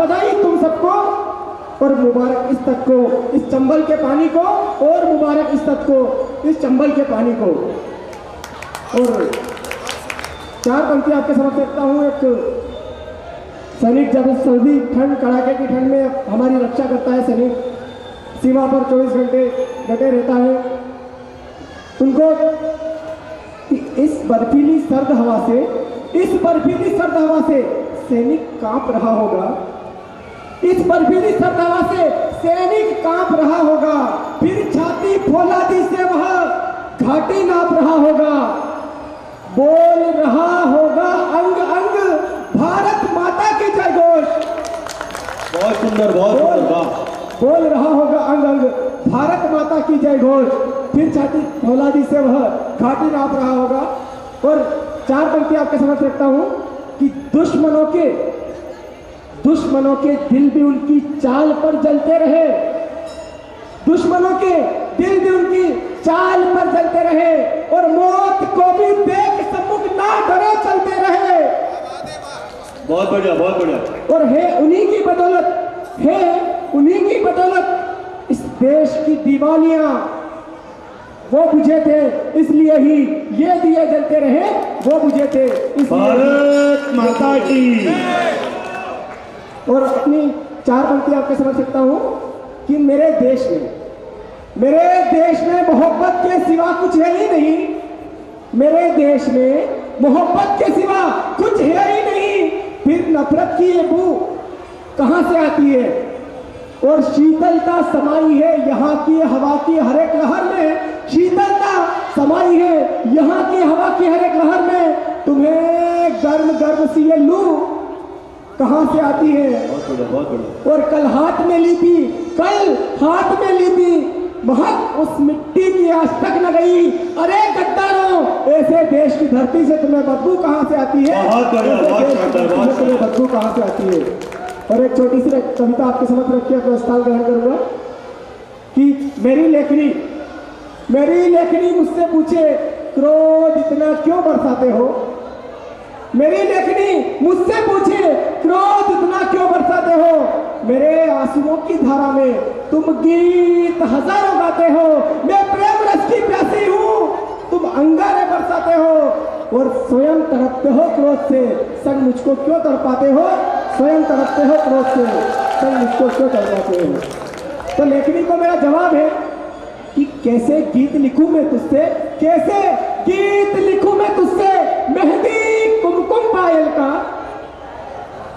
बधाई तुम सबको और मुबारक इस तक को, इस चंबल के पानी को, और मुबारक इस तक को, इस चंबल के पानी को। और 4 पंक्ति आपके समझ सकता हूँ। एक सैनिक जब सर्दी ठंड कड़ाके की ठंड में हमारी रक्षा करता है, सैनिक सीमा पर 24 घंटे डटे रहता है, उनको इस बर्फीली सर्द हवा से, इस बर्फीली सर्द हवा से सैनिक कांप रहा होगा, इस बर्फीली सर्द हवा से सैनिक कांप रहा होगा, फिर छाती फौलादी से वह घाटी नाप रहा होगा, बोल रहा होगा अंग अंग भारत माता की जय घोष। बहुत सुंदर, बहुत सुंदर। बोल रहा होगा अंग अंग भारत माता की जय घोष, फिर छाती फौलादी से वह घाटी नाप रहा होगा। और 4 पंक्ति आपके समझ रखता हूं कि दुश्मनों के दिल भी उनकी चाल पर जलते रहे, दुश्मनों के दिल भी उनकी चाल पर जलते रहे, और मौत को भी देख सम्मुख ना डरे चलते रहे। बहुत बढ़िया, बहुत बढ़िया। और है उन्हीं की बदौलत, है उन्हीं की बदौलत इस देश की दीवानियां वो बुझे थे, इसलिए ही ये दिए जलते रहे, वो बुझे थे भारत माता की। और अपनी 4 पंक्ति आपके समझ सकता हूं कि मेरे देश में मोहब्बत के सिवा कुछ है ही नहीं, मेरे देश में मोहब्बत के सिवा कुछ है ही नहीं, फिर नफरत की ये बू कहां से आती है, और शीतलता समाई है यहाँ की हवा की हर एक लहर में, शीतलता समाई है यहाँ की हवा की हर एक लहर में, तुम्हें गर्म गर्म सी ये लू कहां से आती है। बहुत बढ़िया, बहुत बढ़िया। और कल हाथ में ली थी, कल हाथ में ली थी, महक उस मिट्टी की आज तक न गई। अरे गद्दारों, ऐसे देश की धरती से तुम्हें बदबू कहां से आती है, बहुत बढ़िया, बहुत सुंदर, तुम्हें बदबू कहां से आती है। और एक छोटी सी कविता आपके समझ रखिए, अपना स्थान ग्रहण करूंगा कि मेरी लेखनी मुझसे पूछे क्रोध इतना क्यों बरसाते हो, मेरी लेखनी मुझसे पूछे क्रोध इतना क्यों बरसाते हो, मेरे आंसुओं की धारा में तुम गीत हजारों गाते हो, मैं प्रेम रस की प्यासी हूँ, तुम अंगारे बरसाते हो, और स्वयं तड़पते हो क्रोध से, संग मुझको क्यों तड़पाते हो, स्वयं तड़पते हो क्रोध से, संग मुझको क्यों तड़पाते हो। तो लेखनी को मेरा जवाब है कि कैसे गीत लिखूं मैं तुझसे, कैसे गीत लिखूं मैं तुझसे, मेहंदी कुमकुम पायल का,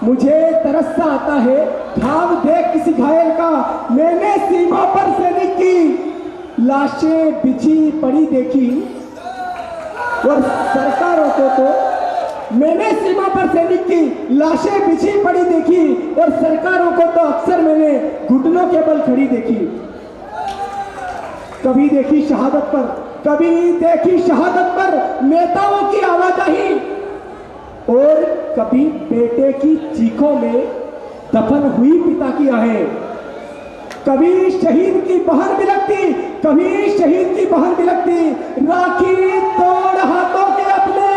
मुझे तरस सा आता है घाव देख किसी घायल का, मैंने सीमा पर सैनिक की लाशें बिछी पड़ी देखी, और सरकारों को तो मैंने सीमा पर सैनिक की लाशें बिछी पड़ी देखी, और सरकारों को तो अक्सर मैंने घुटनों के बल खड़ी देखी। कभी देखी शहादत पर नेताओं की आवाजाही, और कभी बेटे की चीखों में दफन हुई पिता की आहें, कभी शहीद की बहन बिलखती, कभी शहीद की बहन बिलखती, राखी तोड़ हाथों के अपने,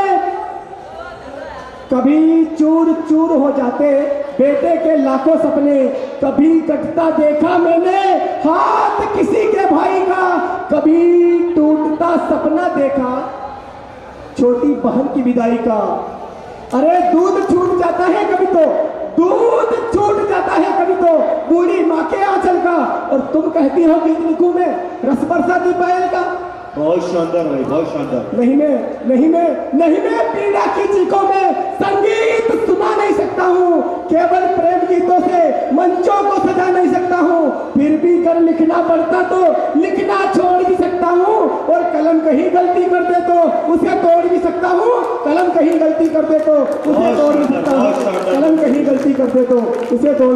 कभी चूर चूर हो जाते बेटे के लाखों सपने, कभी कटता देखा मैंने हाथ किसी के भाई का, कभी टूटता सपना देखा छोटी बहन की विदाई का। अरे दूध छूट जाता है कभी तो, दूध छूट जाता है कभी तो बूढ़ी माँ के आंचल का, और तुम कहती हो गीत लिखूं मैं रस बरसाती पायल का। बहुत शानदार भाई, बहुत शानदार। नहीं मैं पीड़ा की चीखों में संगीत सुना नहीं सकता हूँ, केवल प्रेम गीतों से मंचों को सजा नहीं सकता हूँ, फिर भी कर लिखना पड़ता तो लिखना छोड़ भी सकता हूँ, और कलम कहीं गलती कर दे तो उसे तोड़ भी सकता हूँ, कलम कहीं गलती कर दे तो उसे तोड़ भी सकता हूँ, कलम कहीं गलती कर दे तो उसे तोड़